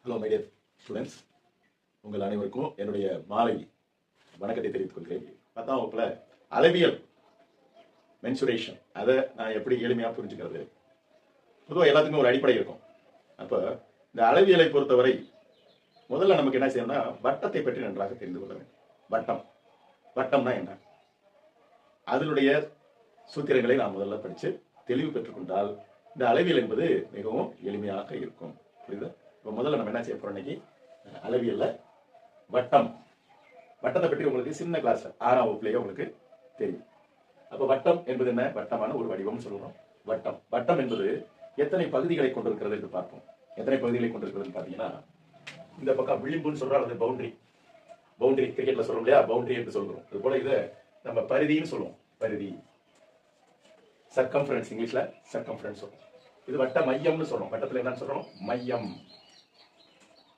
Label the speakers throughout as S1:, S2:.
S1: Hello my dear students, உங்கள் அனைவருக்கும் என்னுடைய மாலை வணக்கத்தை தெரிவித்துக் கொள்கிறேன். 10ஆம் வகுப்புல அளவியல் மென்சுரேஷன் அதை நான் எப்படி எளிமையாக புரிஞ்சுக்கிறது. பொதுவாக எல்லாத்துக்குமே ஒரு அடிப்படை இருக்கும். அப்போ இந்த அளவியலை பொறுத்தவரை முதல்ல நமக்கு என்ன செய்யணும்னா வட்டத்தை பற்றி நன்றாக தெரிந்து கொள்ள வேண்டும். வட்டம்னா என்ன, அதனுடைய சூத்திரங்களை நாம் முதல்ல படித்து தெளிவு பெற்றுக்கொண்டால் இந்த அளவியல் என்பது மிகவும் எளிமையாக இருக்கும். புரியுதா? இப்போ முதல்ல நம்ம என்ன செய்ய போறோம், இன்னைக்கு அளவியல்ல வட்டத்தை பற்றி உங்களுக்கு சின்ன கிளாஸ் 6ஆம் வகுப்புலேயே உங்களுக்கு தெரியும். அப்போ வட்டம் என்பது என்ன? வட்டமான ஒரு வடிவம் சொல்றோம். வட்டம் என்பது எத்தனை பகுதிகளை கொண்டிருக்கிறது என்று பார்ப்போம். எத்தனை பகுதிகளை கொண்டிருக்கிறது பார்த்தீங்கன்னா, இந்த பக்கம் விளிம்புன்னு சொல்றோம், அல்லது பவுண்டரி கிரிக்கெட்ல சொல்றோம் இல்லையா, பவுண்டரி என்று சொல்றோம். அது போல இதை நம்ம பரிதின்னு சொல்லுவோம். பரிதி, சர்க்கம்ஃபரன்ஸ், இங்கிலீஷ்ல சர்க்கம்ஃபரன்ஸ் சொல்றோம். இது வட்ட மையம்னு சொல்றோம். வட்டத்துல என்னன்னு சொல்றோம்?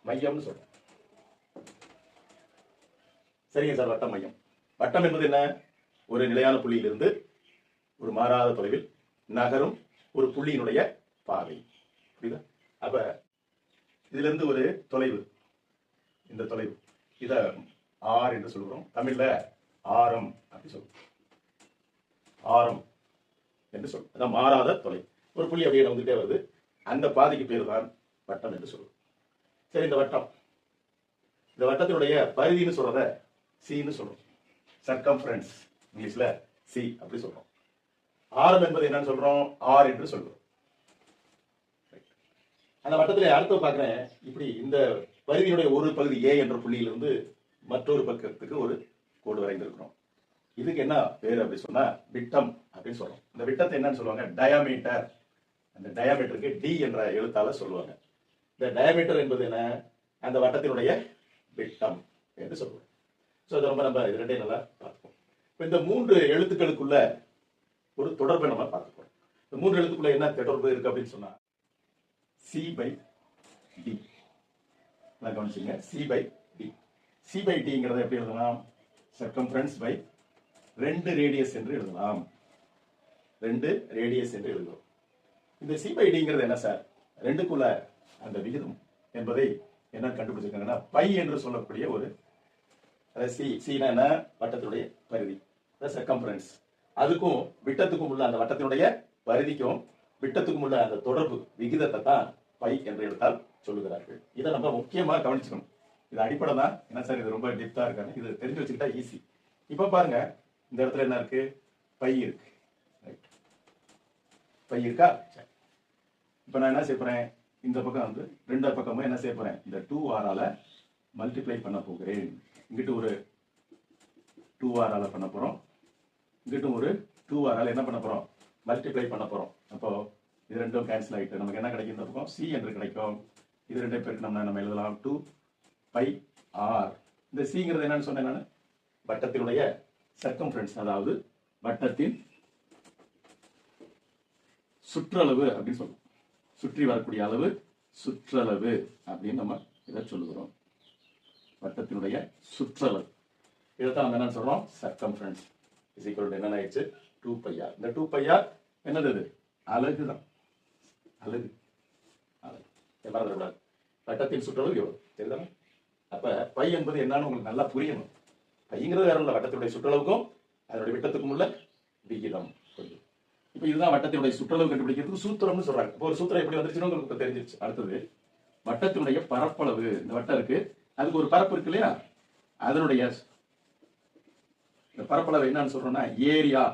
S1: மையம்னு சொல்றோம். சரிங்க சார், வட்டம் மையம். வட்டம் என்பது என்ன? ஒரு நிலையான புள்ளியிலிருந்து ஒரு மாறாத தொலைவில் நகரும் ஒரு புள்ளியினுடைய பாதை. புரியுதா? அப்ப இதுல இருந்து ஒரு தொலைவு, இந்த தொலைவு இத ஆர் என்று சொல்கிறோம். தமிழ்ல ஆரம் அப்படி சொல்றோம். ஆரம் என்று சொல்றோம். அதான் மாறாத தொலை. ஒரு புள்ளி அப்படியே வந்துட்டே வருது, அந்த பாதைக்கு பேர் தான் வட்டம் என்று சொல்றோம். சரி, இந்த வட்டத்தினுடைய பரிதின்னு சொல்றத சின்னு சொல்றோம். சர்க்கம்ஃபரன்ஸ், இங்கிலீஷ்ல சி அப்படி சொல்றோம். ஆரம் என்பது என்னன்னு சொல்றோம்? ஆர் என்று சொல்றோம். அந்த வட்டத்திலே அடுத்து பார்க்கிறேன், இப்படி இந்த பரிதியுடைய ஒரு பகுதி ஏ என்ற புள்ளியிலிருந்து மற்றொரு பக்கத்துக்கு ஒரு கோடு வரைந்திருக்கிறோம். இதுக்கு என்ன பேர் அப்படி சொன்னா விட்டம் அப்படின்னு சொல்றோம். இந்த விட்டத்தை என்னன்னு சொல்லுவாங்க? டயாமீட்டர். அந்த டயாமீட்டருக்கு டி என்ற எழுத்தால சொல்லுவாங்க. இந்த டயாமீட்டர் என்பது என்ன? அந்த வட்டத்தினுடைய விட்டம் என்று சொல்லுவோம். ஸோ அது ரொம்ப நம்ம இது ரெண்டையும் நல்லா பார்த்துப்போம். இப்போ இந்த 3 எழுத்துக்களுக்குள்ள ஒரு தொடர்பை நம்ம பார்த்துப்போம். இந்த 3 எழுத்துக்குள்ள என்ன தொடர்பு இருக்கு அப்படின்னு சொன்னா சி பை டி. கவனிச்சுங்க, C by D. C by டிங்கிறத எப்படி எழுதலாம்? சர்க்கம்ஃபரன்ஸ் பை 2 ரேடியஸ் என்று எழுதலாம். 2 ரேடியஸ் என்று எழுதுவோம். இந்த சி பை டிங்கிறது என்ன சார்? 2க்குள்ள அந்த விகிதம் என்பதை என்ன கண்டுபிடிச்சிருக்காங்கன்னா பை என்று சொல்லக்கூடிய ஒரு சினா என்ன? வட்டத்தினுடைய பரிதி, சர்க்கம்ஃபரன்ஸ். அதுக்கும் விட்டத்துக்கும் உள்ள அந்த வட்டத்தினுடைய பரிதிக்கும் விட்டத்துக்கும் உள்ள அந்த தொடர்பு விகிதத்தை தான் பை என்று எடுத்தால் சொல்லுகிறார்கள். இதை நம்ம முக்கியமா கவனிச்சுக்கணும். இது அடிப்படை தான். என்ன சார் இது ரொம்ப டெப்தா இருக்காங்க, இது தெரிஞ்சு வச்சுக்கிட்டா ஈஸி. இப்ப பாருங்க, இந்த இடத்துல என்ன இருக்கு? பை இருக்கு. பை இருக்கா? இப்ப நான் என்ன செய்ய போறேன்? இந்த பக்கம் வந்து 2 பக்கமும் என்ன செய்ய போறேன்? இந்த 2r மல்டிப்ளை பண்ண போகிறேன். இங்கிட்டு ஒரு 2r பண்ண போறோம், இங்கிட்டும் ஒரு 2r என்ன பண்ண போறோம்? மல்டிப்ளை பண்ண போறோம். அப்போ இது ரெண்டும் கேன்சல் ஆகிட்டு நமக்கு என்ன கிடைக்கும்? இந்த பக்கம் சி என்று கிடைக்கும். இது 2 பேருக்கு நம்ம எழுதலாம் 2 பை ஆர். இந்த சிங்கிறது என்னன்னு சொன்னேன் நான்? வட்டத்தினுடைய சர்க்கம்ஃபரன்ஸ், அதாவது வட்டத்தின் சுற்றளவு அப்படின்னு சொல்லுவோம். சுற்றி வரக்கூடிய அளவு சுற்றளவு அப்படின்னு நம்ம இதை சொல்லுகிறோம். வட்டத்தினுடைய சுற்றளவு, இதைத்தான் நம்ம என்ன சொல்றோம்? சர்க்கம்ஃபரன்ஸ் இஸ் ஈக்குவல் டு என்ன ஆயிடுச்சு? 2 பை ஆர். இந்த 2 பை ஆர் என்னது? இது அலகு தான். அலகு மறந்துடக்கூடாது. வட்டத்தின் சுற்றளவு எவ்வளவு சரிதானே? அப்ப பை என்பது என்னன்னு உங்களுக்கு நல்லா புரியணும். பைங்கிறது வேற இல்லை, வட்டத்தினுடைய சுற்றளவுக்கும் அதனுடைய விட்டத்துக்கும் உள்ள விகிதம். இப்ப இதுதான் வட்டத்தினுடைய சுற்றளவு கண்டுபிடிக்கிறதுக்கு சூத்திரம்னு சொல்றாங்க. இப்போ ஒரு சூத்திரம் எப்படி வந்துருச்சுன்னு உங்களுக்கு தெரிஞ்சிருச்சு. அடுத்தது வட்டத்தினுடைய பரப்பளவு. இந்த வட்டம் இருக்கு, அதுக்கு ஒரு பரப்பு இருக்கு இல்லையா? அதனுடைய பரப்பளவு என்னன்னு சொல்றோம்னா ஏரியா.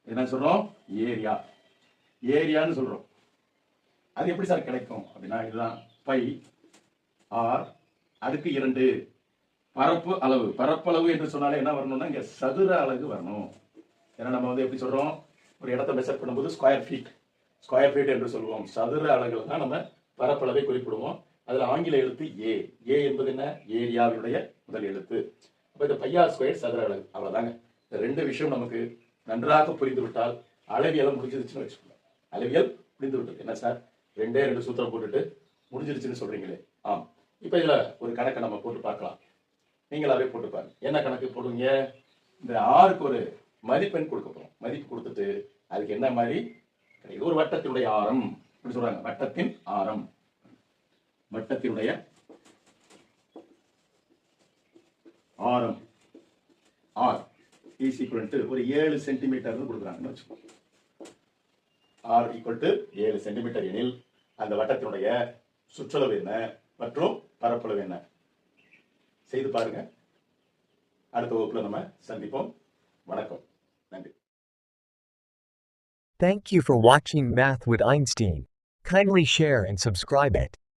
S1: என்ன சொல்றோம்? ஏரியான்னு சொல்றோம். அது எப்படி சார் கிடைக்கும் அப்படின்னா, இதுதான் பை ஆர் அதுக்கு 2 பரப்பு அளவு. பரப்பளவு என்று சொன்னாலே என்ன வரணும்னா இங்க சதுர அலகு வரணும். ஏன்னா நம்ம வந்து எப்படி சொல்றோம்? ஒரு இடத்தை மெஷர் பண்ணும்போது ஸ்கொயர் ஃபீட் என்று சொல்லுவோம். சதுர அலகுல தான் நம்ம பரப்பளவை குறிப்பிடுவோம். அதுல ஆங்கில எழுத்து ஏ. ஏ என்பது என்ன? ஏரியாவினுடைய முதல் எழுத்து. அப்ப இந்த பையார் ஸ்கொயர் சதுர அலகு. அவ்வளவுதாங்க. இந்த 2 விஷயம் நமக்கு நன்றாக புரிந்து விட்டால் அளவியல் முடிஞ்சிருச்சுன்னு வச்சுக்கோங்க. அளவியல் புரிந்து விட்டது. என்ன சார் 2 சூத்திரம் போட்டுட்டு முடிஞ்சிருச்சுன்னு சொல்றீங்களே? ஆம். இப்ப இதுல ஒரு கணக்கை நம்ம போட்டு பார்க்கலாம். நீங்களாவே போட்டு பாருங்க. என்ன கணக்கு போடுவீங்க? இந்த ஆருக்கு ஒரு மதிப்பெண் கொடுக்க போறோம். மதிப்பு கொடுத்துட்டு அதுக்கு என்ன மாதிரி கிடைக்குது? ஒரு வட்டத்தினுடைய ஆரம் அப்படி சொல்றாங்க. வட்டத்தின் ஆரம், வட்டத்தினுடைய ஆரம் ஆர் இஸ் ஈக்குவல் டு ஒரு 7 சென்டிமீட்டர்னு கொடுக்குறாங்கன்னு வச்சுக்கோங்க. ஆர் ஈக்குவல் டு 7 சென்டிமீட்டர் எனில் அந்த வட்டத்தினுடைய சுற்றளவு என்ன மற்றும் பரப்பளவு என்ன செய்து பாருங்க. அடுத்த வகுப்புல நம்ம சந்திப்போம். வணக்கம். நன்றி.
S2: Thank you for watching Math with Einstein. Kindly share and subscribe it.